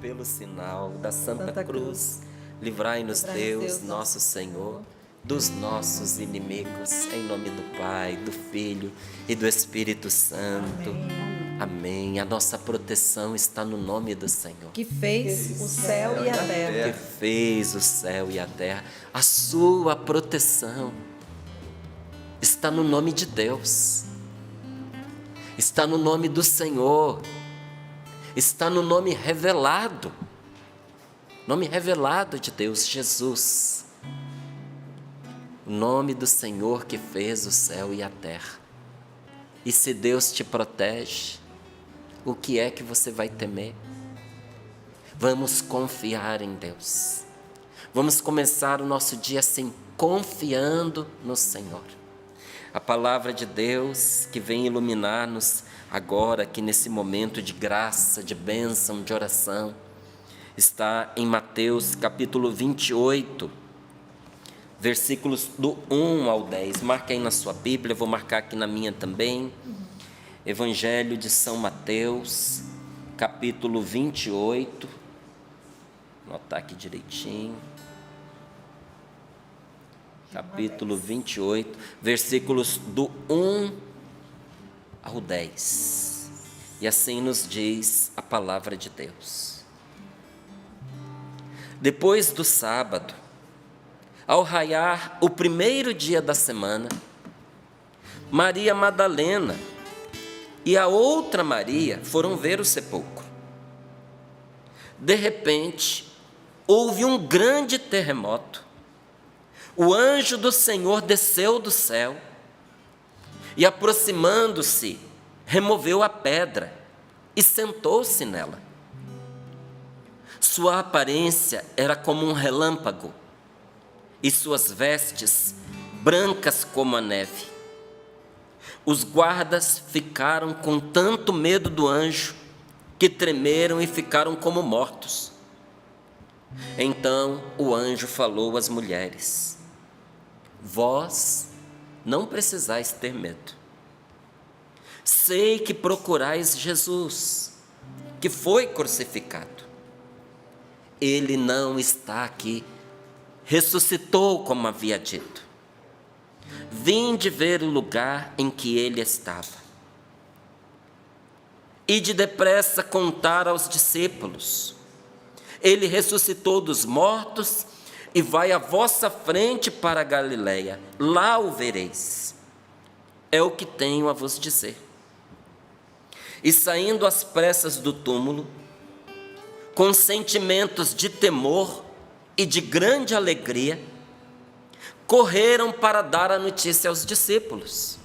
pelo sinal da Santa Cruz, livrai-nos Deus, nosso Senhor, dos nossos inimigos, em nome do Pai, do Filho e do Espírito Santo. Amém. A nossa proteção está no nome do Senhor, que fez o céu e a terra. que fez o céu e a terra. A sua proteção está no nome de Deus, está no nome do Senhor, está no nome revelado de Deus, Jesus. O nome do Senhor que fez o céu e a terra. E se Deus te protege, o que é que você vai temer? Vamos confiar em Deus. Vamos começar o nosso dia assim, confiando no Senhor. A palavra de Deus que vem iluminar-nos agora, aqui nesse momento de graça, de bênção, de oração, está em Mateus capítulo 28, versículos do 1 ao 10. Marca aí na sua Bíblia, vou marcar aqui na minha também. Evangelho de São Mateus, capítulo 28. Vou anotar aqui direitinho. Capítulo 28, versículos do 1 ao 10. E assim nos diz a palavra de Deus. Depois do sábado, ao raiar o primeiro dia da semana, Maria Madalena e a outra Maria foram ver o sepulcro. De repente, houve um grande terremoto. O anjo do Senhor desceu do céu e, aproximando-se, removeu a pedra e sentou-se nela. Sua aparência era como um relâmpago e suas vestes brancas como a neve. Os guardas ficaram com tanto medo do anjo que tremeram e ficaram como mortos. Então o anjo falou às mulheres: vós não precisais ter medo. Sei que procurais Jesus, que foi crucificado. Ele não está aqui, ressuscitou como havia dito. Vinde ver o lugar em que ele estava. Ide depressa contar aos discípulos: ele ressuscitou dos mortos e vai à vossa frente para a Galiléia, lá o vereis. É o que tenho a vos dizer. E saindo às pressas do túmulo, com sentimentos de temor e de grande alegria, correram para dar a notícia aos discípulos.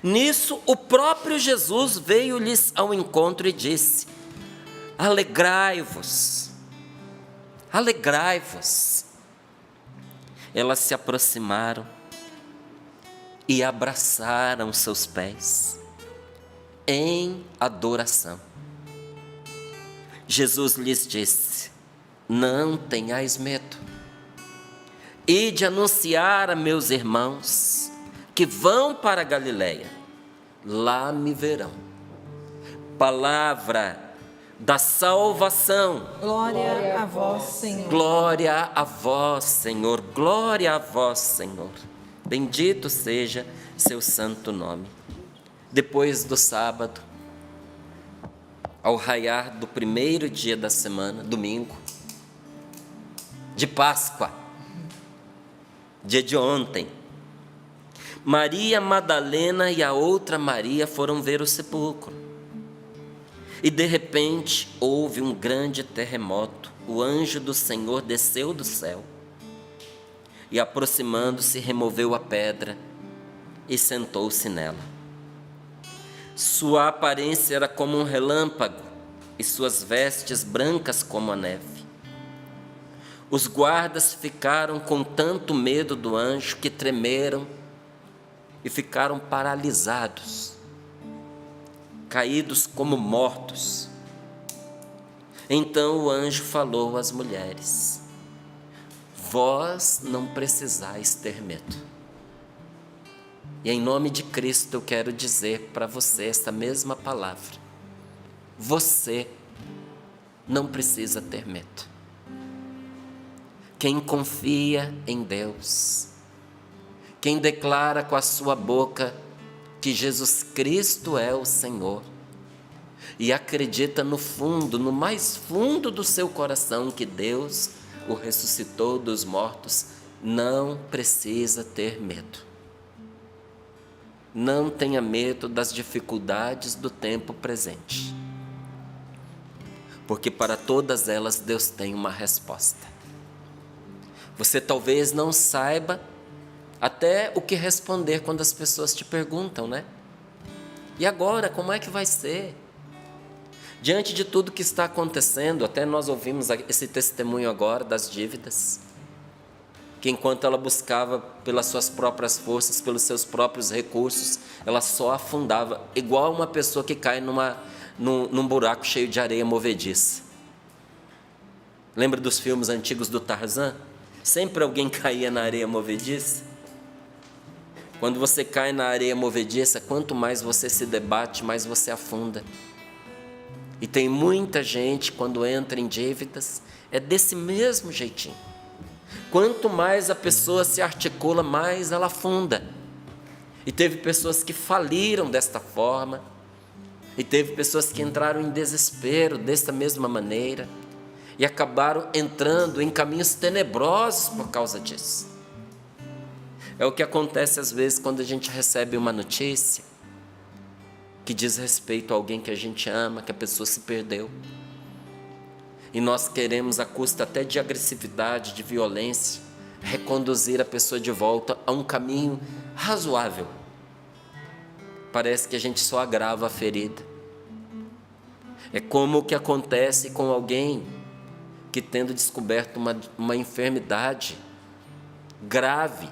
Nisso, o próprio Jesus veio-lhes ao encontro e disse: alegrai-vos. Alegrai-vos. Elas se aproximaram e abraçaram seus pés em adoração. Jesus lhes disse: não tenhais medo. Ide anunciar a meus irmãos que vão para a Galiléia, lá me verão. Palavra da salvação. Glória a vós, Senhor. Glória a vós, Senhor. Glória a vós, Senhor. Bendito seja seu santo nome. Depois do sábado, ao raiar do primeiro dia da semana, domingo, de Páscoa, dia de ontem, Maria Madalena e a outra Maria foram ver o sepulcro. E de repente houve um grande terremoto. O anjo do Senhor desceu do céu e, aproximando-se, removeu a pedra e sentou-se nela. Sua aparência era como um relâmpago e suas vestes brancas como a neve. Os guardas ficaram com tanto medo do anjo que tremeram e ficaram paralisados, caídos como mortos. Então o anjo falou às mulheres: vós não precisais ter medo. E em nome de Cristo eu quero dizer para você esta mesma palavra: você não precisa ter medo. Quem confia em Deus, quem declara com a sua boca que Jesus Cristo é o Senhor, e acredita no fundo, no mais fundo do seu coração, que Deus o ressuscitou dos mortos, não precisa ter medo. Não tenha medo das dificuldades do tempo presente, porque para todas elas Deus tem uma resposta. Você talvez não saiba até o que responder quando as pessoas te perguntam, né? E agora, como é que vai ser? Diante de tudo que está acontecendo, até nós ouvimos esse testemunho agora das dívidas, que enquanto ela buscava pelas suas próprias forças, pelos seus próprios recursos, ela só afundava, igual uma pessoa que cai num buraco cheio de areia movediça. Lembra dos filmes antigos do Tarzan? Sempre alguém caía na areia movediça. Quando você cai na areia movediça, quanto mais você se debate, mais você afunda. E tem muita gente, quando entra em dívidas, é desse mesmo jeitinho. Quanto mais a pessoa se articula, mais ela afunda. E teve pessoas que faliram desta forma, e teve pessoas que entraram em desespero desta mesma maneira, e acabaram entrando em caminhos tenebrosos por causa disso. É o que acontece às vezes quando a gente recebe uma notícia que diz respeito a alguém que a gente ama, que a pessoa se perdeu. E nós queremos, à custa até de agressividade, de violência, reconduzir a pessoa de volta a um caminho razoável. Parece que a gente só agrava a ferida. É como o que acontece com alguém que, tendo descoberto uma enfermidade grave,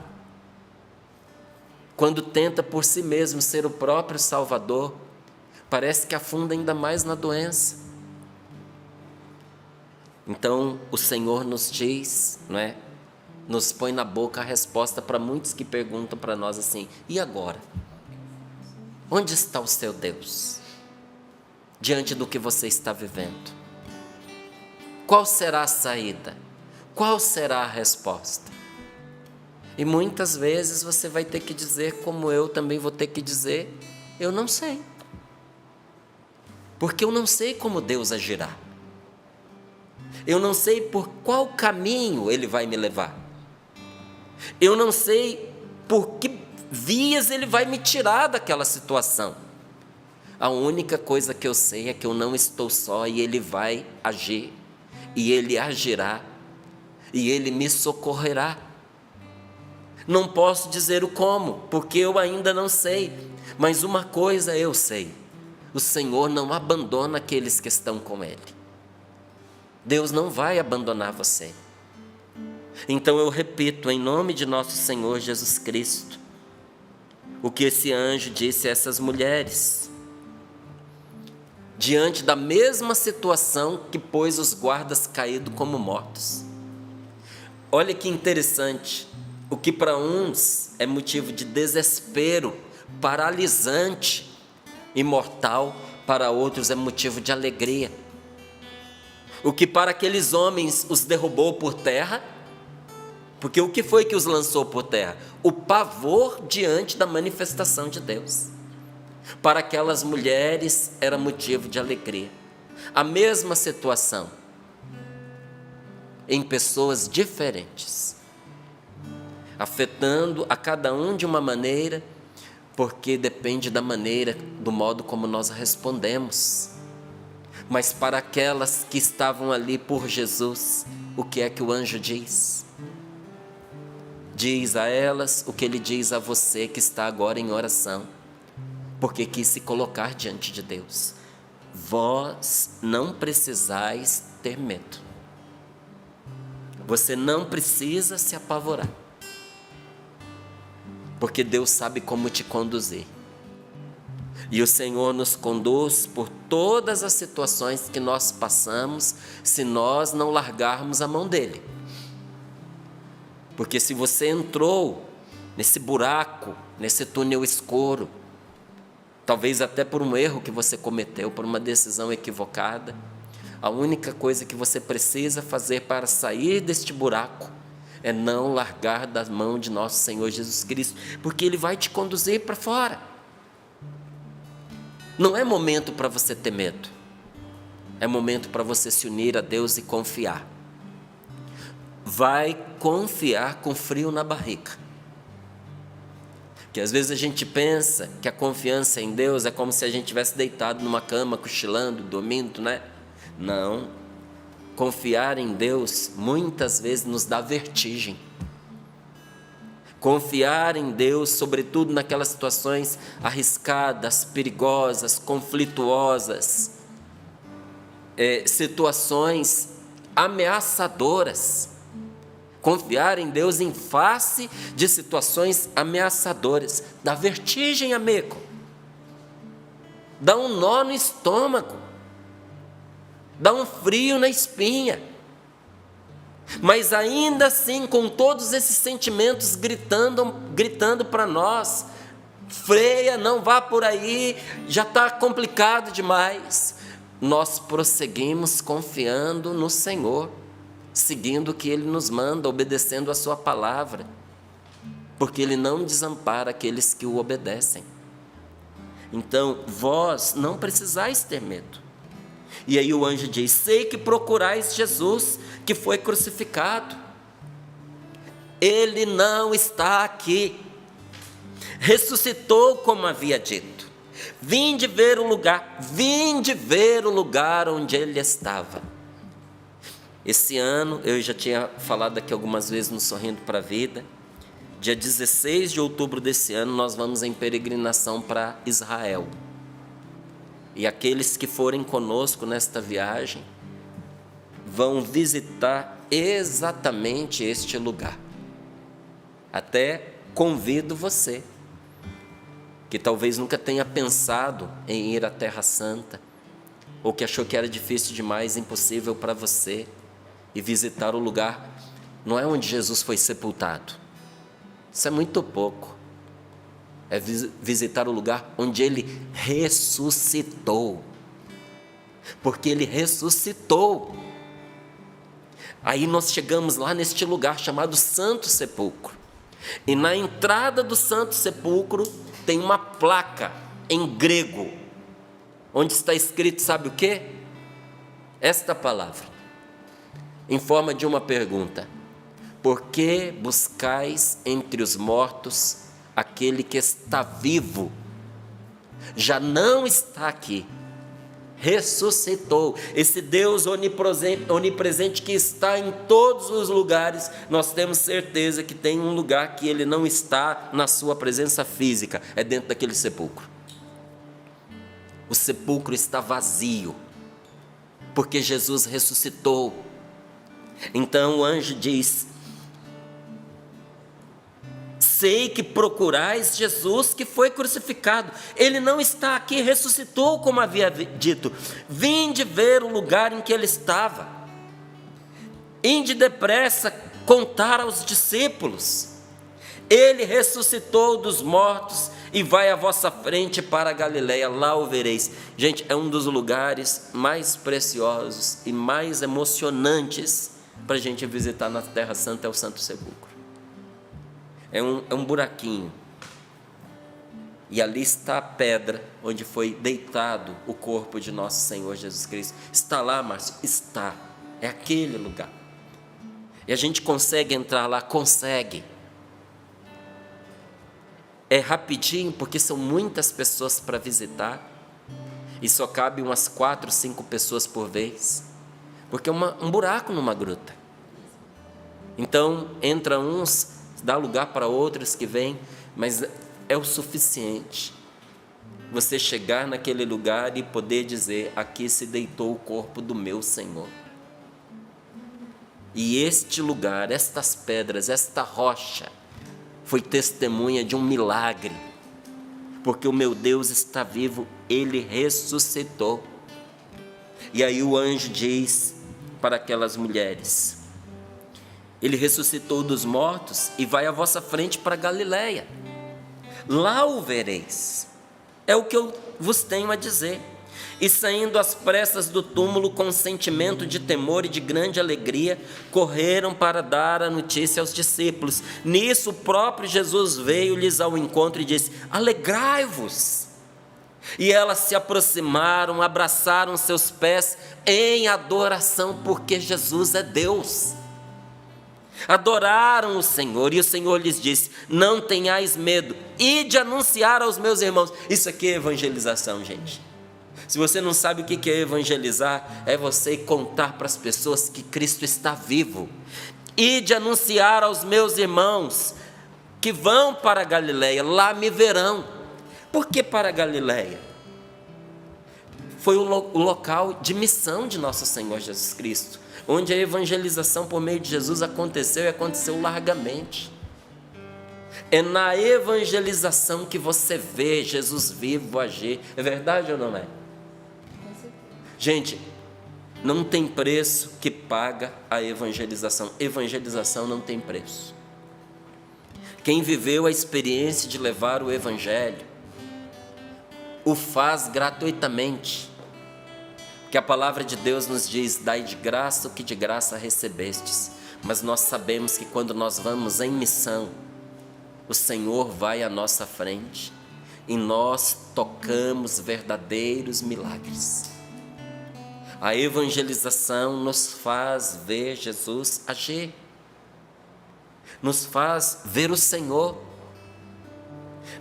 quando tenta por si mesmo ser o próprio Salvador, parece que afunda ainda mais na doença. Então o Senhor nos diz, não é? Nos põe na boca a resposta para muitos que perguntam para nós assim: e agora? Onde está o seu Deus? Diante do que você está vivendo? Qual será a saída? Qual será a resposta? E muitas vezes você vai ter que dizer, como eu também vou ter que dizer: eu não sei. Porque eu não sei como Deus agirá. Eu não sei por qual caminho Ele vai me levar. Eu não sei por que vias Ele vai me tirar daquela situação. A única coisa que eu sei é que eu não estou só, e Ele vai agir, e Ele agirá, e Ele me socorrerá. Não posso dizer o como, porque eu ainda não sei, mas uma coisa eu sei: o Senhor não abandona aqueles que estão com Ele. Deus não vai abandonar você. Então eu repito, em nome de nosso Senhor Jesus Cristo, o que esse anjo disse a essas mulheres, diante da mesma situação que pôs os guardas caídos como mortos. Olha que interessante. O que para uns é motivo de desespero, paralisante e mortal, para outros é motivo de alegria. O que para aqueles homens os derrubou por terra, porque o que foi que os lançou por terra? O pavor diante da manifestação de Deus. Para aquelas mulheres era motivo de alegria. A mesma situação, em pessoas diferentes, afetando a cada um de uma maneira, porque depende da maneira, do modo como nós respondemos. Mas para aquelas que estavam ali por Jesus, o que é que o anjo diz? Diz a elas o que ele diz a você que está agora em oração, porque quis se colocar diante de Deus: vós não precisais ter medo. Você não precisa se apavorar, porque Deus sabe como te conduzir. E o Senhor nos conduz por todas as situações que nós passamos, se nós não largarmos a mão dEle. Porque se você entrou nesse buraco, nesse túnel escuro, talvez até por um erro que você cometeu, por uma decisão equivocada, A única coisa que você precisa fazer para sair deste buraco é não largar da mão de nosso Senhor Jesus Cristo, porque Ele vai te conduzir para fora. Não é momento para você ter medo, é momento para você se unir a Deus e confiar. Vai confiar com frio na barriga. Que às vezes a gente pensa que a confiança em Deus é como se a gente tivesse deitado numa cama, cochilando, dormindo, né? Não. Confiar em Deus muitas vezes nos dá vertigem. Confiar em Deus, sobretudo naquelas situações arriscadas, perigosas, conflituosas, situações ameaçadoras. Confiar em Deus em face de situações ameaçadoras dá vertigem, amigo. Dá um nó no estômago. Dá um frio na espinha. Mas ainda assim, com todos esses sentimentos gritando para nós, freia, não vá por aí, já está complicado demais. Nós prosseguimos confiando no Senhor, seguindo o que Ele nos manda, obedecendo a sua palavra, porque Ele não desampara aqueles que o obedecem. Então, vós não precisais ter medo. E aí o anjo diz: sei que procurais Jesus, que foi crucificado. Ele não está aqui. Ressuscitou, como havia dito. Vinde ver o lugar onde Ele estava. Esse ano, eu já tinha falado aqui algumas vezes no Sorrindo para a Vida, dia 16 de outubro desse ano, nós vamos em peregrinação para Israel. E aqueles que forem conosco nesta viagem vão visitar exatamente este lugar. Até convido você, que talvez nunca tenha pensado em ir à Terra Santa, ou que achou que era difícil demais, impossível para você, e visitar o lugar, não é onde Jesus foi sepultado. Isso é muito pouco. É visitar o lugar onde Ele ressuscitou. Porque Ele ressuscitou. Aí nós chegamos lá neste lugar chamado Santo Sepulcro. E na entrada do Santo Sepulcro tem uma placa em grego, onde está escrito, sabe o quê? Esta palavra, em forma de uma pergunta: por que buscais entre os mortos aquele que está vivo? Já não está aqui, ressuscitou. Esse Deus onipresente que está em todos os lugares, nós temos certeza que tem um lugar que Ele não está na sua presença física, é dentro daquele sepulcro. O sepulcro está vazio, porque Jesus ressuscitou. Então o anjo diz: sei que procurais Jesus, que foi crucificado. Ele não está aqui, ressuscitou, como havia dito. Vinde ver o lugar em que Ele estava. Ide depressa contar aos discípulos. Ele ressuscitou dos mortos e vai à vossa frente para a Galileia, lá o vereis. Gente, é um dos lugares mais preciosos e mais emocionantes para a gente visitar na Terra Santa, é o Santo Sepulcro. É um buraquinho, e ali está a pedra onde foi deitado o corpo de nosso Senhor Jesus Cristo. Está lá, Márcio? Está, é aquele lugar. E a gente consegue entrar lá? Consegue. É rapidinho, porque são muitas pessoas para visitar, e só cabe umas 4, 5 pessoas por vez, porque é um buraco numa gruta. Então entra uns, dá lugar para outros que vêm, mas é o suficiente você chegar naquele lugar e poder dizer: aqui se deitou o corpo do meu Senhor. E este lugar, estas pedras, esta rocha foi testemunha de um milagre, porque o meu Deus está vivo, Ele ressuscitou. E aí o anjo diz para aquelas mulheres: Ele ressuscitou dos mortos e vai à vossa frente para Galileia. Lá o vereis. É o que eu vos tenho a dizer. E saindo às pressas do túmulo com sentimento de temor e de grande alegria, correram para dar a notícia aos discípulos. Nisso o próprio Jesus veio-lhes ao encontro e disse: alegrai-vos. E elas se aproximaram, abraçaram seus pés em adoração, porque Jesus é Deus. Adoraram o Senhor, e o Senhor lhes disse: não tenhais medo, ide anunciar aos meus irmãos. Isso aqui é evangelização, gente. Se você não sabe o que é evangelizar, é você contar para as pessoas que Cristo está vivo. Ide anunciar aos meus irmãos que vão para a Galileia, lá me verão. Por que para a Galileia? Foi o local de missão de nosso Senhor Jesus Cristo, onde a evangelização por meio de Jesus aconteceu e aconteceu largamente. É na evangelização que você vê Jesus vivo agir. É verdade ou não é? Gente, não tem preço que paga a evangelização. Evangelização não tem preço. Quem viveu a experiência de levar o evangelho, o faz gratuitamente. Porque a palavra de Deus nos diz: dai de graça o que de graça recebestes. Mas nós sabemos que quando nós vamos em missão, o Senhor vai à nossa frente e nós tocamos verdadeiros milagres. A evangelização nos faz ver Jesus agir, nos faz ver o Senhor.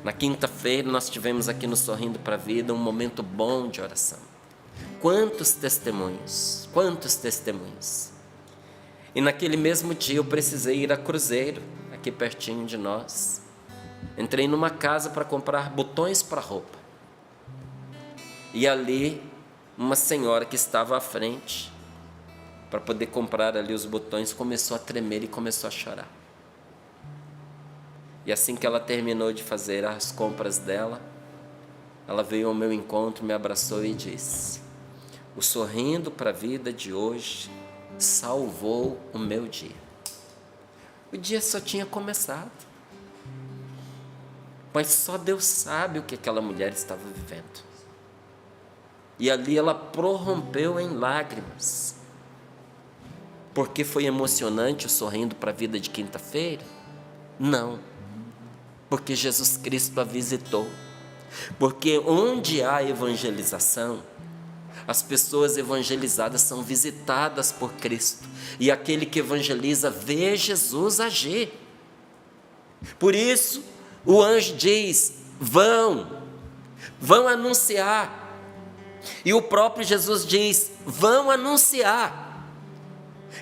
Na quinta-feira nós tivemos aqui no Sorrindo para a Vida um momento bom de oração. Quantos testemunhos, quantos testemunhos. E naquele mesmo dia eu precisei ir a Cruzeiro, aqui pertinho de nós. Entrei numa casa para comprar botões para roupa. E ali uma senhora que estava à frente, para poder comprar ali os botões, começou a tremer e começou a chorar. E assim que ela terminou de fazer as compras dela, ela veio ao meu encontro, me abraçou e disse: o Sorrindo para a Vida de hoje salvou o meu dia. O dia só tinha começado, mas só Deus sabe o que aquela mulher estava vivendo. E ali ela prorrompeu em lágrimas. Porque foi emocionante o Sorrindo para a Vida de quinta-feira? Não. Porque Jesus Cristo a visitou. Porque onde há evangelização, as pessoas evangelizadas são visitadas por Cristo. E aquele que evangeliza vê Jesus agir. Por isso, o anjo diz: vão anunciar. E o próprio Jesus diz: vão anunciar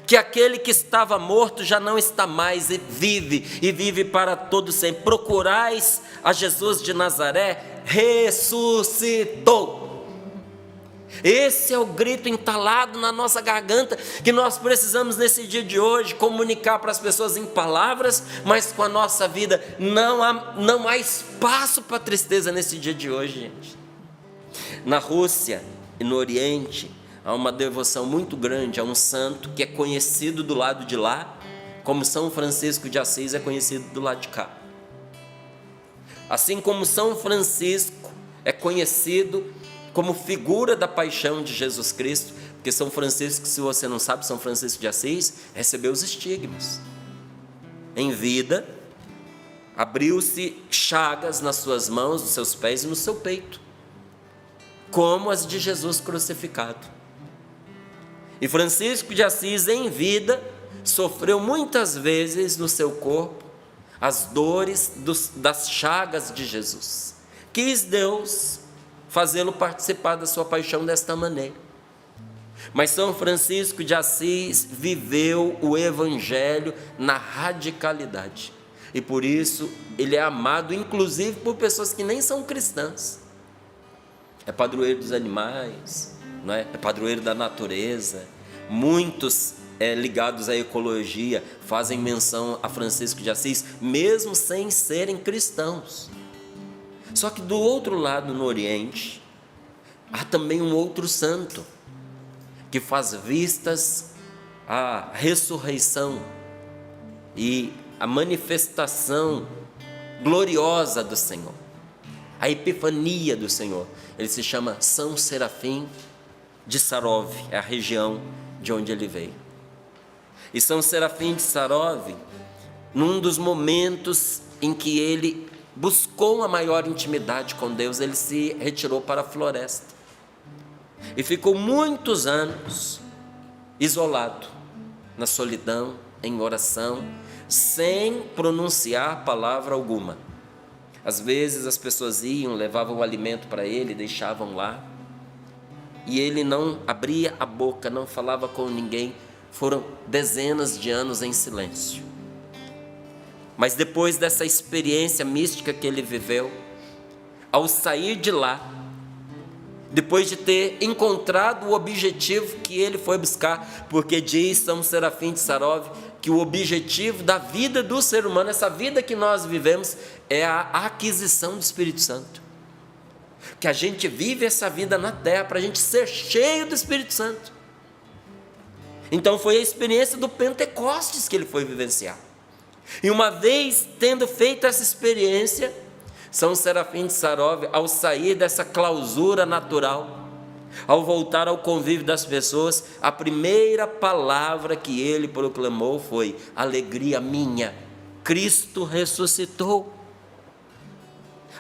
que aquele que estava morto já não está mais e vive para todo sempre. Procurais a Jesus de Nazaré, ressuscitou. Esse é o grito entalado na nossa garganta que nós precisamos nesse dia de hoje comunicar para as pessoas em palavras, mas com a nossa vida. Não há espaço para tristeza nesse dia de hoje, gente. Na Rússia e no Oriente há uma devoção muito grande a um santo que é conhecido do lado de lá, como São Francisco de Assis é conhecido do lado de cá. Assim como São Francisco é conhecido como figura da paixão de Jesus Cristo, porque São Francisco, se você não sabe, São Francisco de Assis recebeu os estigmas. Em vida, abriu-se chagas nas suas mãos, nos seus pés e no seu peito, como as de Jesus crucificado. E Francisco de Assis, em vida, sofreu muitas vezes no seu corpo as dores das chagas de Jesus. Quis Deus fazê-lo participar da sua paixão desta maneira. Mas São Francisco de Assis viveu o Evangelho na radicalidade. E por isso ele é amado, inclusive por pessoas que nem são cristãs. É padroeiro dos animais, não é? É padroeiro da natureza. Muitos ligados à ecologia fazem menção a Francisco de Assis, mesmo sem serem cristãos. Só que do outro lado, no Oriente, há também um outro santo que faz vistas à ressurreição e à manifestação gloriosa do Senhor. a epifania do Senhor. Ele se chama São Serafim de Sarov, é a região de onde ele veio. E São Serafim de Sarov, num dos momentos em que ele buscou uma maior intimidade com Deus, ele se retirou para a floresta e ficou muitos anos isolado, na solidão, em oração, sem pronunciar palavra alguma. Às vezes as pessoas iam, levavam o alimento para ele, deixavam lá, e ele não abria a boca, não falava com ninguém. Foram dezenas de anos em silêncio. Mas depois dessa experiência mística que ele viveu, ao sair de lá, depois de ter encontrado o objetivo que ele foi buscar, porque diz São Serafim de Sarov que o objetivo da vida do ser humano, essa vida que nós vivemos, é a aquisição do Espírito Santo. Que a gente vive essa vida na terra para a gente ser cheio do Espírito Santo. Então foi a experiência do Pentecostes que ele foi vivenciar. E uma vez tendo feito essa experiência, São Serafim de Sarov, ao sair dessa clausura natural, ao voltar ao convívio das pessoas, a primeira palavra que ele proclamou foi: alegria minha, Cristo ressuscitou.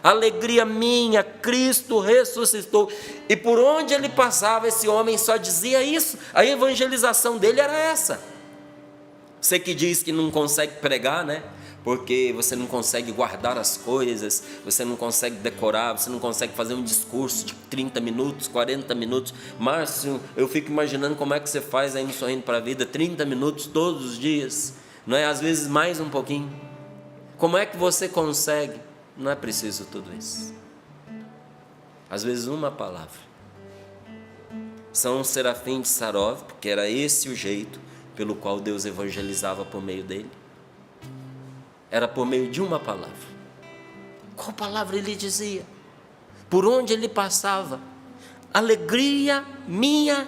Alegria minha, Cristo ressuscitou. E por onde ele passava, esse homem só dizia isso. A evangelização dele era essa. Você que diz que não consegue pregar, né? Porque você não consegue guardar as coisas, você não consegue decorar, você não consegue fazer um discurso de 30 minutos, 40 minutos. Márcio, eu fico imaginando como é que você faz aí no Sorrindo para a Vida, 30 minutos todos os dias, não é? Às vezes mais um pouquinho. Como é que você consegue? Não é preciso tudo isso. Às vezes uma palavra. São Serafim de Sarov, porque era esse o jeito pelo qual Deus evangelizava por meio dele. Era por meio de uma palavra. Qual palavra ele dizia? Por onde ele passava? Alegria minha,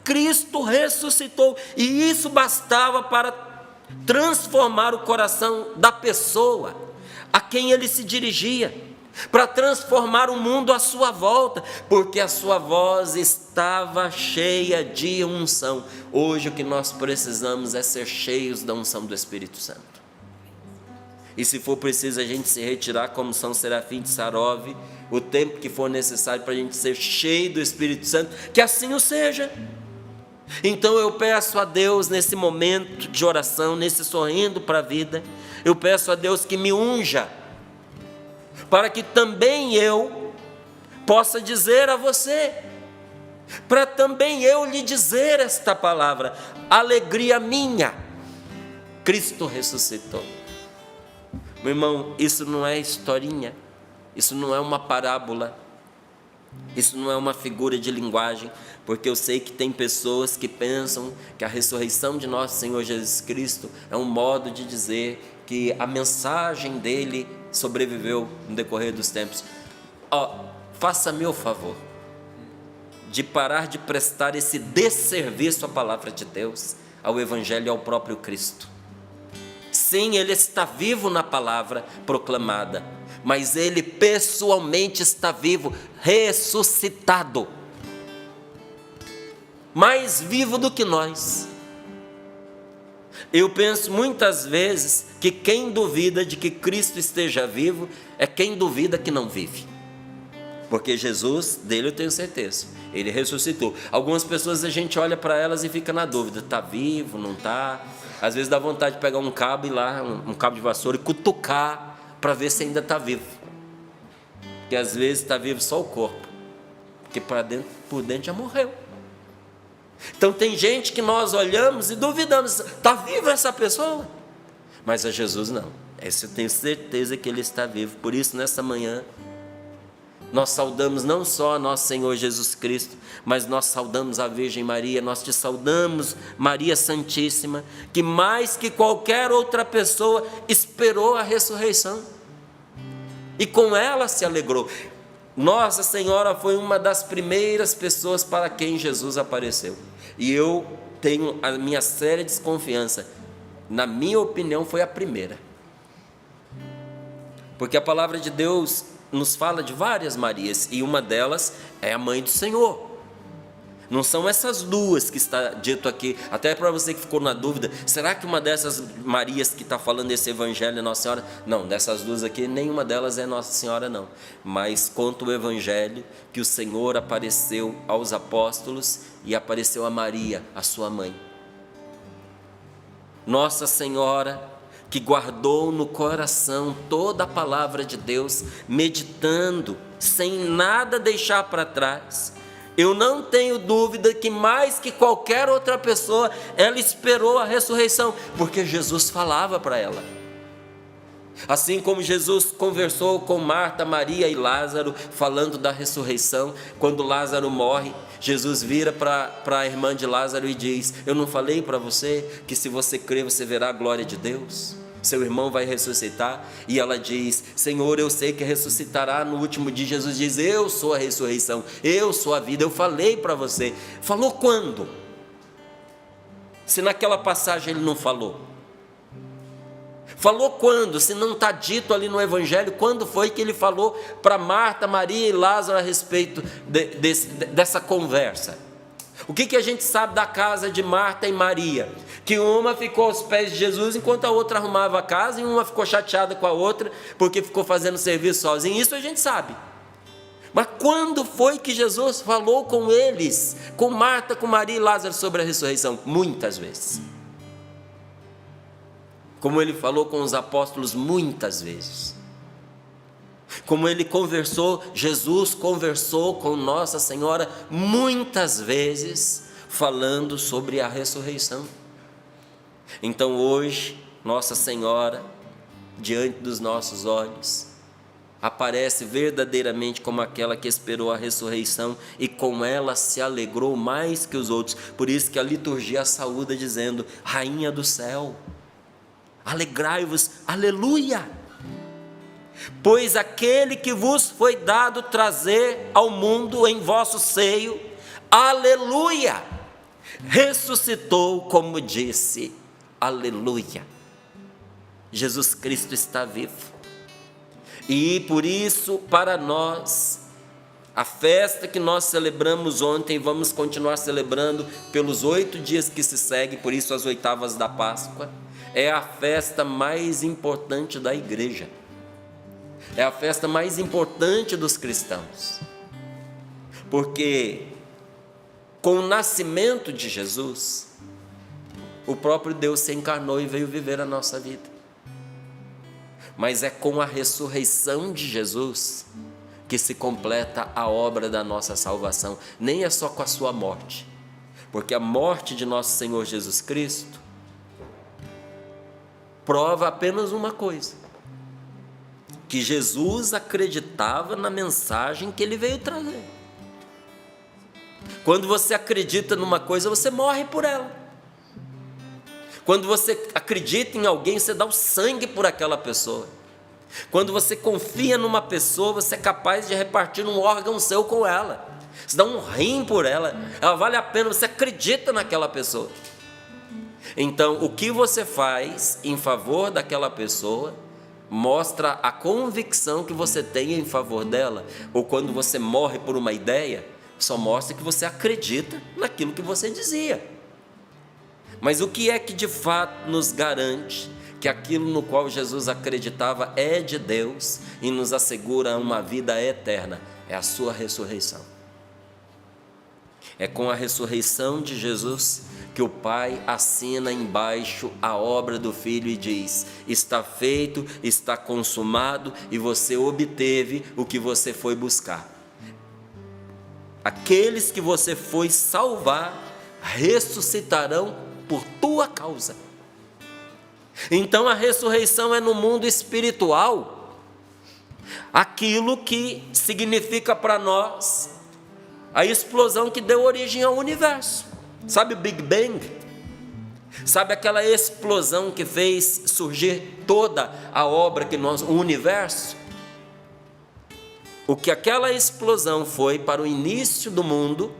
Cristo ressuscitou. E isso bastava para transformar o coração da pessoa a quem ele se dirigia, para transformar o mundo à sua volta, porque a sua voz estava cheia de unção. Hoje o que nós precisamos é ser cheios da unção do Espírito Santo. E se for preciso a gente se retirar como São Serafim de Sarov, o tempo que for necessário para a gente ser cheio do Espírito Santo, que assim o seja. Então eu peço a Deus nesse momento de oração, nesse sorrindo para a vida, eu peço a Deus que me unja, para que também eu possa dizer a você, para também eu lhe dizer esta palavra: alegria minha, Cristo ressuscitou. Meu irmão, isso não é historinha, isso não é uma parábola, isso não é uma figura de linguagem, porque eu sei que tem pessoas que pensam que a ressurreição de nosso Senhor Jesus Cristo é um modo de dizer que a mensagem dele sobreviveu no decorrer dos tempos. Faça-me o favor de parar de prestar esse desserviço à palavra de Deus, ao Evangelho e ao próprio Cristo. Sim, ele está vivo na palavra proclamada, mas ele pessoalmente está vivo, ressuscitado, mais vivo do que nós. Eu penso muitas vezes que quem duvida de que Cristo esteja vivo é quem duvida que não vive. Porque Jesus, dele eu tenho certeza, ele ressuscitou. Algumas pessoas a gente olha para elas e fica na dúvida, está vivo, não está? Às vezes dá vontade de pegar um cabo e lá, um cabo de vassoura e cutucar para ver se ainda está vivo. Porque às vezes está vivo só o corpo, porque por dentro já morreu. Então tem gente que nós olhamos e duvidamos, está viva essa pessoa? Mas a Jesus não, esse eu tenho certeza que ele está vivo. Por isso nessa manhã nós saudamos não só a nosso Senhor Jesus Cristo, mas nós saudamos a Virgem Maria, nós te saudamos, Maria Santíssima, que mais que qualquer outra pessoa esperou a ressurreição e com ela se alegrou. Nossa Senhora foi uma das primeiras pessoas para quem Jesus apareceu, e eu tenho a minha séria desconfiança, na minha opinião foi a primeira, porque a palavra de Deus nos fala de várias Marias, e uma delas é a mãe do Senhor. Não são essas duas que está dito aqui. Até para você que ficou na dúvida, será que uma dessas Marias que está falando desse evangelho é Nossa Senhora? Não, dessas duas aqui, nenhuma delas é Nossa Senhora não. Mas conta o evangelho que o Senhor apareceu aos apóstolos e apareceu a Maria, a sua mãe. Nossa Senhora, que guardou no coração toda a palavra de Deus, meditando, sem nada deixar para trás. Eu não tenho dúvida que mais que qualquer outra pessoa, ela esperou a ressurreição, porque Jesus falava para ela. Assim como Jesus conversou com Marta, Maria e Lázaro, falando da ressurreição, quando Lázaro morre, Jesus vira para a irmã de Lázaro e diz: eu não falei para você que se você crer você verá a glória de Deus? Seu irmão vai ressuscitar. E ela diz: Senhor, eu sei que ressuscitará no último dia. Jesus diz: eu sou a ressurreição, eu sou a vida. Eu falei para você. Falou quando? Se naquela passagem ele não falou. Falou quando? Se não está dito ali no evangelho, quando foi que ele falou para Marta, Maria e Lázaro a respeito dessa conversa? O que a gente sabe da casa de Marta e Maria? Que uma ficou aos pés de Jesus enquanto a outra arrumava a casa, e uma ficou chateada com a outra porque ficou fazendo serviço sozinha. Isso a gente sabe. Mas quando foi que Jesus falou com eles, com Marta, com Maria e Lázaro, sobre a ressurreição? Muitas vezes. Como ele falou com os apóstolos muitas vezes. Como ele conversou, Jesus conversou com Nossa Senhora muitas vezes, falando sobre a ressurreição. Então hoje, Nossa Senhora, diante dos nossos olhos, aparece verdadeiramente como aquela que esperou a ressurreição e com ela se alegrou mais que os outros. Por isso que a liturgia a saúda dizendo: Rainha do céu, alegrai-vos, aleluia! Pois aquele que vos foi dado trazer ao mundo em vosso seio, aleluia, ressuscitou, como disse, aleluia. Jesus Cristo está vivo. E por isso, para nós, a festa que nós celebramos ontem, vamos continuar celebrando pelos 8 dias que se seguem, por isso as oitavas da Páscoa, é a festa mais importante da igreja. É a festa mais importante dos cristãos. Porque com o nascimento de Jesus, o próprio Deus se encarnou e veio viver a nossa vida. Mas é com a ressurreição de Jesus que se completa a obra da nossa salvação. Nem é só com a sua morte, porque a morte de nosso Senhor Jesus Cristo prova apenas uma coisa: que Jesus acreditava na mensagem que ele veio trazer. Quando você acredita numa coisa, você morre por ela. Quando você acredita em alguém, você dá o sangue por aquela pessoa. Quando você confia numa pessoa, você é capaz de repartir um órgão seu com ela. Você dá um rim por ela. Ela vale a pena, você acredita naquela pessoa. Então, o que você faz em favor daquela pessoa mostra a convicção que você tem em favor dela. Ou quando você morre por uma ideia, só mostra que você acredita naquilo que você dizia. Mas o que é que de fato nos garante que aquilo no qual Jesus acreditava é de Deus e nos assegura uma vida eterna? É a sua ressurreição. É com a ressurreição de Jesus que o Pai assina embaixo a obra do Filho e diz: está feito, está consumado, e você obteve o que você foi buscar. Aqueles que você foi salvar ressuscitarão por tua causa. Então a ressurreição é no mundo espiritual aquilo que significa para nós a explosão que deu origem ao universo. Sabe o Big Bang? Sabe aquela explosão que fez surgir toda a obra que nós, o universo? O que aquela explosão foi para o início do mundo,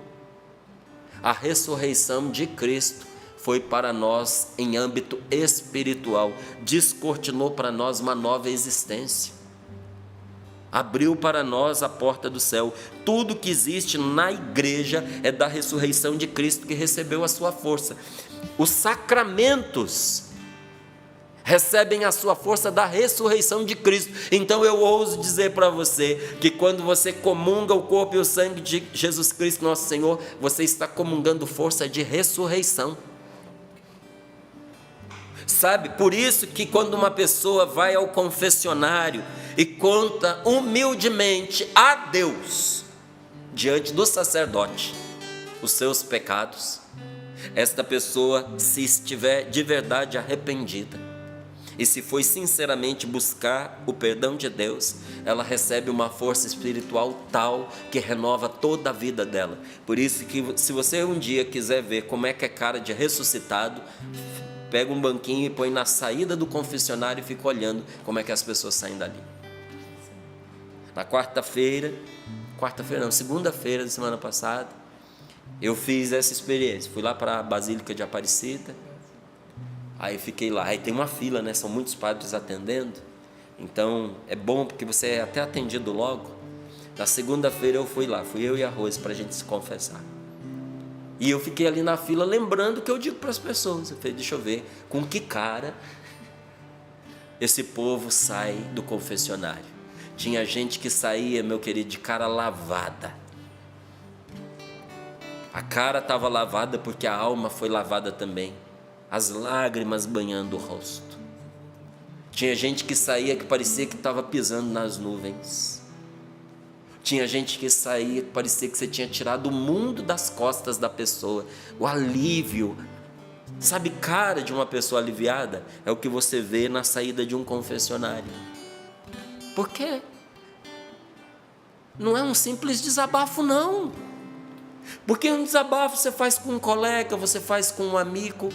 a ressurreição de Cristo foi para nós em âmbito espiritual, descortinou para nós uma nova existência. abriu para nós a porta do céu. Tudo que existe na igreja é da ressurreição de Cristo, que recebeu a sua força. Os sacramentos recebem a sua força da ressurreição de Cristo. Então eu ouso dizer para você que quando você comunga o corpo e o sangue de Jesus Cristo, nosso Senhor, você está comungando força de ressurreição. Sabe, por isso que quando uma pessoa vai ao confessionário e conta humildemente a Deus, diante do sacerdote, os seus pecados, esta pessoa, se estiver de verdade arrependida, e se foi sinceramente buscar o perdão de Deus, ela recebe uma força espiritual tal que renova toda a vida dela. Por isso que se você um dia quiser ver como é que é cara de ressuscitado, pega um banquinho e põe na saída do confessionário e fica olhando como é que as pessoas saem dali. Na segunda-feira da semana passada, eu fiz essa experiência. Fui lá para a Basílica de Aparecida. Aí fiquei lá, aí tem uma fila, né? São muitos padres atendendo, então é bom porque você é até atendido logo. Na segunda-feira eu fui lá, fui eu e a Rose para a gente se confessar. E eu fiquei ali na fila lembrando o que eu digo para as pessoas. Eu falei, deixa eu ver com que cara esse povo sai do confessionário. Tinha gente que saía, meu querido, de cara lavada. A cara estava lavada porque a alma foi lavada também. As lágrimas banhando o rosto. Tinha gente que saía que parecia que estava pisando nas nuvens. Tinha gente que saía que parecia que você tinha tirado o mundo das costas da pessoa. O alívio, sabe, cara de uma pessoa aliviada é o que você vê na saída de um confessionário. Por quê? Não é um simples desabafo, não. Porque um desabafo você faz com um colega, você faz com um amigo.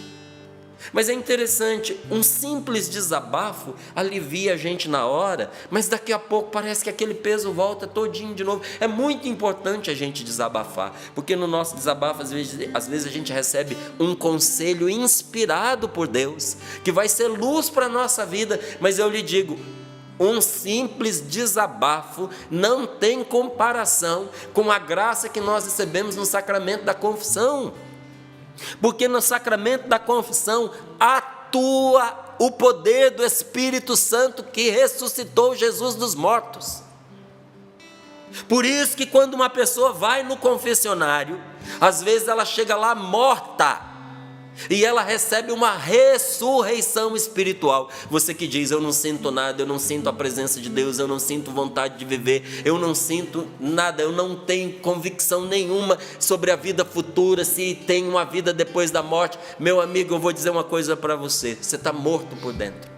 Mas é interessante, um simples desabafo alivia a gente na hora, mas daqui a pouco parece que aquele peso volta todinho de novo. É muito importante a gente desabafar, porque no nosso desabafo às vezes a gente recebe um conselho inspirado por Deus, que vai ser luz para a nossa vida. Mas eu lhe digo, um simples desabafo não tem comparação com a graça que nós recebemos no sacramento da confissão. Porque no sacramento da confissão atua o poder do Espírito Santo que ressuscitou Jesus dos mortos. Por isso que quando uma pessoa vai no confessionário, às vezes ela chega lá morta e ela recebe uma ressurreição espiritual. Você que diz, eu não sinto nada, eu não sinto a presença de Deus, eu não sinto vontade de viver, eu não sinto nada, eu não tenho convicção nenhuma sobre a vida futura, se tem uma vida depois da morte. Meu amigo, eu vou dizer uma coisa para você, você está morto por dentro.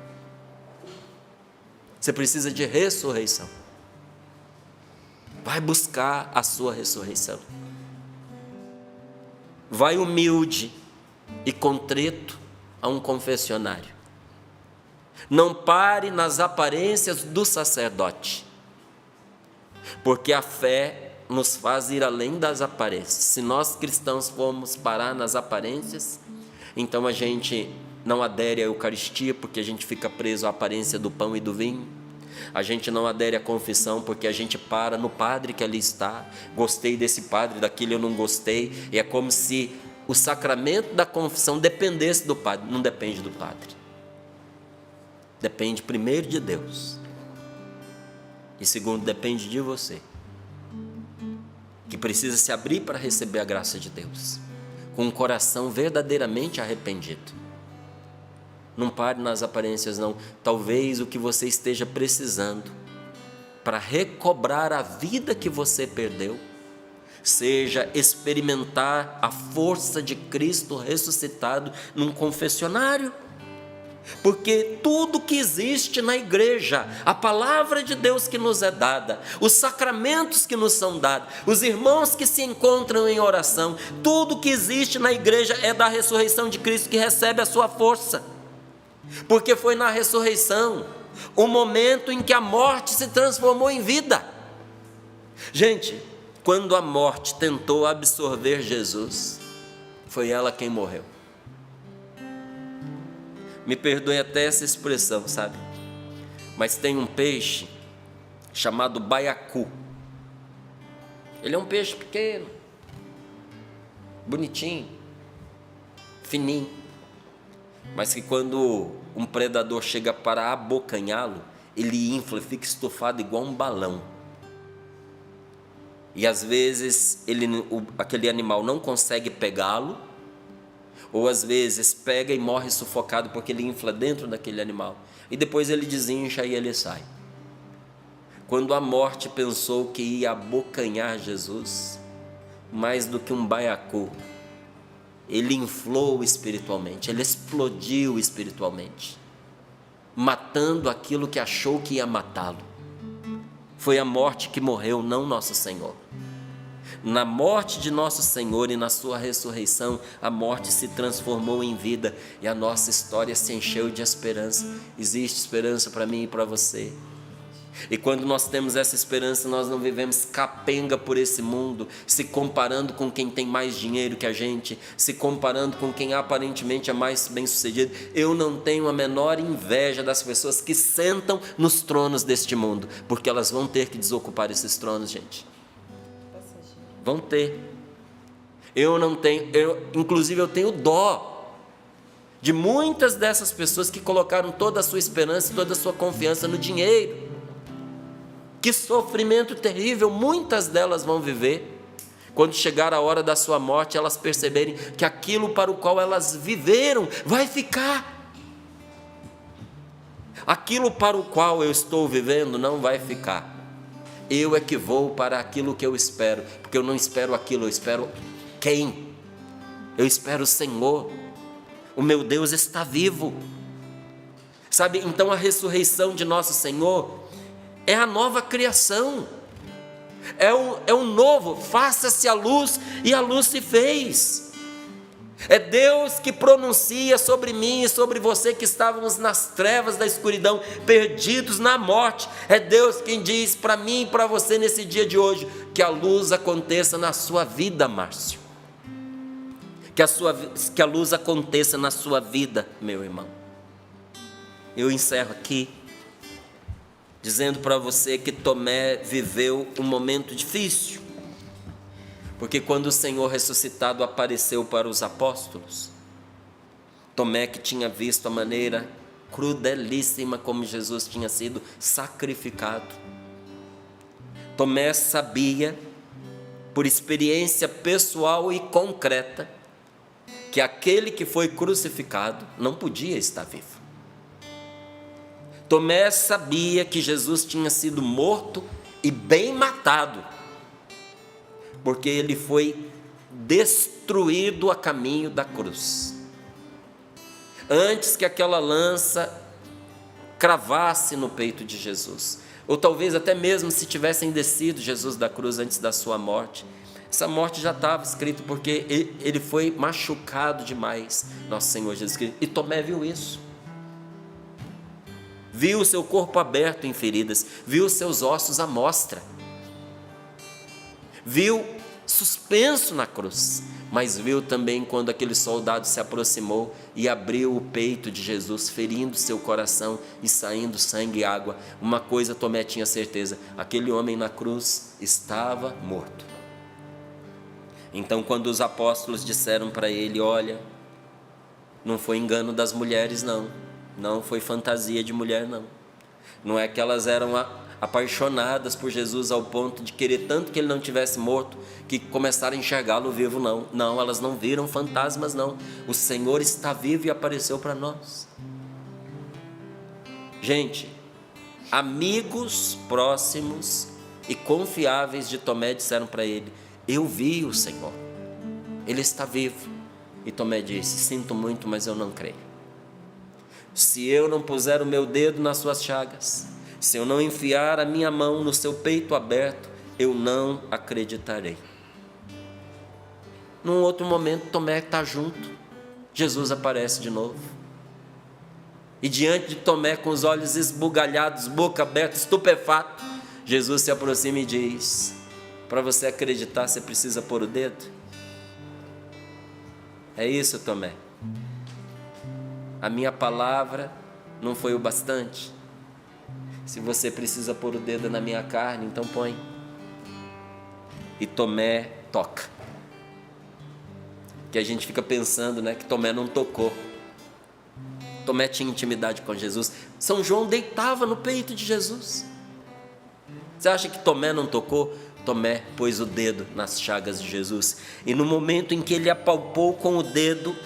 Você precisa de ressurreição. Vai buscar a sua ressurreição. Vai humilde e contrito a um confessionário. Não pare nas aparências do sacerdote, porque a fé nos faz ir além das aparências. Se nós cristãos formos parar nas aparências, então a gente não adere à Eucaristia, porque a gente fica preso à aparência do pão e do vinho. A gente não adere à confissão porque a gente para no padre que ali está. Gostei desse padre, daquele eu não gostei. E é como se o sacramento da confissão dependesse do padre. Não depende do padre. Depende primeiro de Deus. E segundo, depende de você, que precisa se abrir para receber a graça de Deus, com um coração verdadeiramente arrependido. Não pare nas aparências, não. Talvez o que você esteja precisando para recobrar a vida que você perdeu seja experimentar a força de Cristo ressuscitado num confessionário. Porque tudo que existe na igreja, a palavra de Deus que nos é dada, os sacramentos que nos são dados, os irmãos que se encontram em oração, tudo que existe na igreja é da ressurreição de Cristo que recebe a sua força. Porque foi na ressurreição o momento em que a morte se transformou em vida. Gente, quando a morte tentou absorver Jesus, foi ela quem morreu. Me perdoe até essa expressão, sabe? Mas tem um peixe chamado baiacu. Ele é um peixe pequeno, bonitinho, fininho, mas que quando um predador chega para abocanhá-lo, ele infla, fica estufado igual um balão. E às vezes aquele animal não consegue pegá-lo, ou às vezes pega e morre sufocado porque ele infla dentro daquele animal. E depois ele desincha e ele sai. Quando a morte pensou que ia abocanhar Jesus, mais do que um baiacu, ele inflou espiritualmente, ele explodiu espiritualmente, matando aquilo que achou que ia matá-lo. Foi a morte que morreu, não nosso Senhor. Na morte de nosso Senhor e na sua ressurreição, a morte se transformou em vida e a nossa história se encheu de esperança. Existe esperança para mim e para você. E quando nós temos essa esperança, nós não vivemos capenga por esse mundo, se comparando com quem tem mais dinheiro que a gente, se comparando com quem aparentemente é mais bem-sucedido. Eu não tenho a menor inveja das pessoas que sentam nos tronos deste mundo, porque elas vão ter que desocupar esses tronos, gente. Vão ter. Eu não tenho, inclusive eu tenho dó de muitas dessas pessoas que colocaram toda a sua esperança e toda a sua confiança no dinheiro. Que sofrimento terrível muitas delas vão viver, quando chegar a hora da sua morte, elas perceberem que aquilo para o qual elas viveram vai ficar. Aquilo para o qual eu estou vivendo não vai ficar. Eu é que vou para aquilo que eu espero, porque eu não espero aquilo, eu espero quem? Eu espero o Senhor. O meu Deus está vivo. Sabe, então a ressurreição de nosso Senhor é a nova criação, é um novo, faça-se a luz, e a luz se fez. É Deus que pronuncia sobre mim e sobre você que estávamos nas trevas da escuridão, perdidos na morte. É Deus quem diz para mim e para você nesse dia de hoje, que a luz aconteça na sua vida, Márcio. Que a luz aconteça na sua vida, meu irmão. Eu encerro aqui dizendo para você que Tomé viveu um momento difícil, porque quando o Senhor ressuscitado apareceu para os apóstolos, Tomé, que tinha visto a maneira crudelíssima como Jesus tinha sido sacrificado, Tomé sabia, por experiência pessoal e concreta, que aquele que foi crucificado não podia estar vivo. Tomé sabia que Jesus tinha sido morto e bem matado, porque ele foi destruído a caminho da cruz. Antes que aquela lança cravasse no peito de Jesus, ou talvez até mesmo se tivessem descido Jesus da cruz antes da sua morte, essa morte já estava escrita, porque ele foi machucado demais, nosso Senhor Jesus Cristo, e Tomé viu isso. Viu o seu corpo aberto em feridas, viu os seus ossos à mostra, viu suspenso na cruz, mas viu também quando aquele soldado se aproximou e abriu o peito de Jesus, ferindo seu coração e saindo sangue e água. Uma coisa Tomé tinha certeza: aquele homem na cruz estava morto. Então, quando os apóstolos disseram para ele: olha, não foi engano das mulheres, não foi fantasia de mulher, não é que elas eram apaixonadas por Jesus ao ponto de querer tanto que ele não tivesse morto, que começaram a enxergá-lo vivo, não, elas não viram fantasmas, o Senhor está vivo e apareceu para nós. Gente, amigos próximos e confiáveis de Tomé disseram para ele: eu vi o Senhor, ele está vivo. E Tomé disse: sinto muito, mas eu não creio. Se eu não puser o meu dedo nas suas chagas, se eu não enfiar a minha mão no seu peito aberto, eu não acreditarei. Num outro momento, Tomé está junto, Jesus aparece de novo, e diante de Tomé, com os olhos esbugalhados, boca aberta, estupefato, Jesus se aproxima e diz: para você acreditar, você precisa pôr o dedo? É isso, Tomé. A minha palavra não foi o bastante? Se você precisa pôr o dedo na minha carne, então põe. E Tomé toca. Que a gente fica pensando, né, que Tomé não tocou. Tomé tinha intimidade com Jesus. São João deitava no peito de Jesus. Você acha que Tomé não tocou? Tomé pôs o dedo nas chagas de Jesus. E no momento em que ele apalpou com o dedo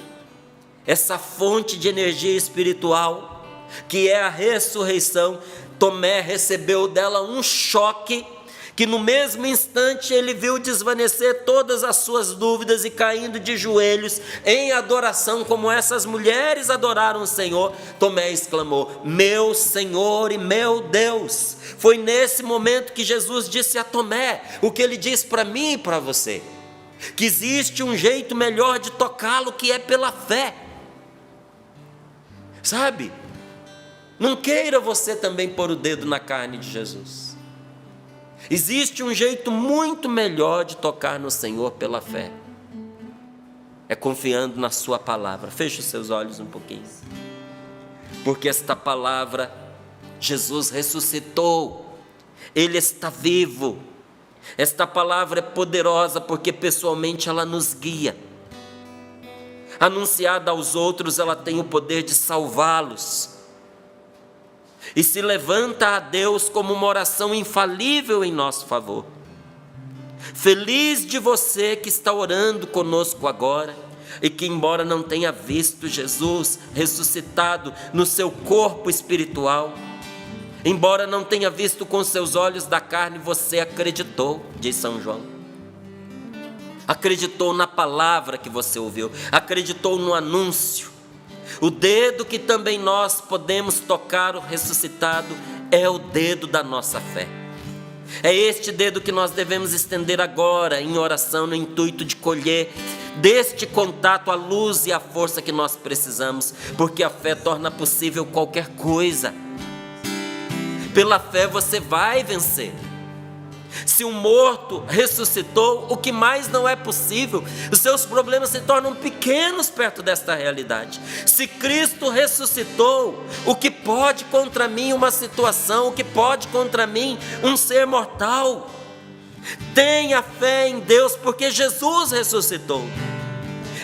essa fonte de energia espiritual, que é a ressurreição, Tomé recebeu dela um choque, que no mesmo instante ele viu desvanecer todas as suas dúvidas e caindo de joelhos em adoração, como essas mulheres adoraram o Senhor. Tomé exclamou: meu Senhor e meu Deus. Foi nesse momento que Jesus disse a Tomé o que ele diz para mim e para você, que existe um jeito melhor de tocá-lo, que é pela fé. Sabe? Não queira você também pôr o dedo na carne de Jesus. Existe um jeito muito melhor de tocar no Senhor pela fé. É confiando na sua palavra. Feche os seus olhos um pouquinho. Porque esta palavra, Jesus ressuscitou. Ele está vivo. Esta palavra é poderosa porque pessoalmente ela nos guia. Anunciada aos outros, ela tem o poder de salvá-los. E se levanta a Deus como uma oração infalível em nosso favor. Feliz de você que está orando conosco agora e que, embora não tenha visto Jesus ressuscitado no seu corpo espiritual, embora não tenha visto com seus olhos da carne, você acreditou, diz São João. Acreditou na palavra que você ouviu, acreditou no anúncio. O dedo que também nós podemos tocar o ressuscitado é o dedo da nossa fé. É este dedo que nós devemos estender agora em oração, no intuito de colher deste contato a luz e a força que nós precisamos, porque a fé torna possível qualquer coisa. Pela fé você vai vencer. Se o morto ressuscitou, o que mais não é possível? Os seus problemas se tornam pequenos perto desta realidade. Se Cristo ressuscitou, o que pode contra mim uma situação? O que pode contra mim um ser mortal? Tenha fé em Deus, porque Jesus ressuscitou.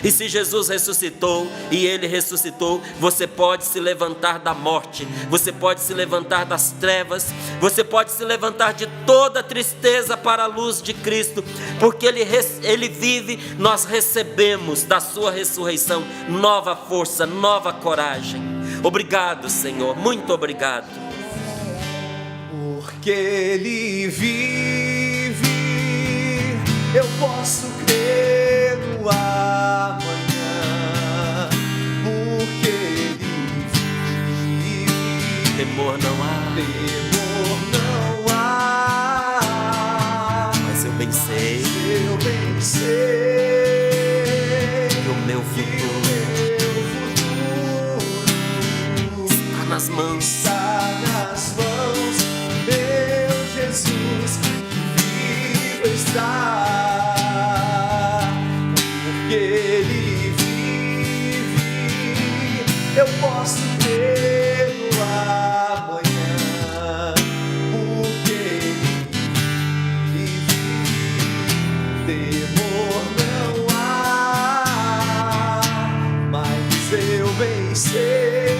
E se Jesus ressuscitou e Ele ressuscitou, você pode se levantar da morte, você pode se levantar das trevas, você pode se levantar de toda tristeza para a luz de Cristo, porque Ele vive. Nós recebemos da sua ressurreição nova força, nova coragem. Obrigado, Senhor, muito obrigado. Porque Ele vive, eu posso crer no amanhã, porque Ele vive. Temor não há, Temor não há, mas eu bem sei que o meu futuro está nas mãos. Está nas mãos do meu Jesus, que vivo está. Porque Ele vive, eu posso crer no amanhã. Porque Ele vive, temor não há, mas eu bem sei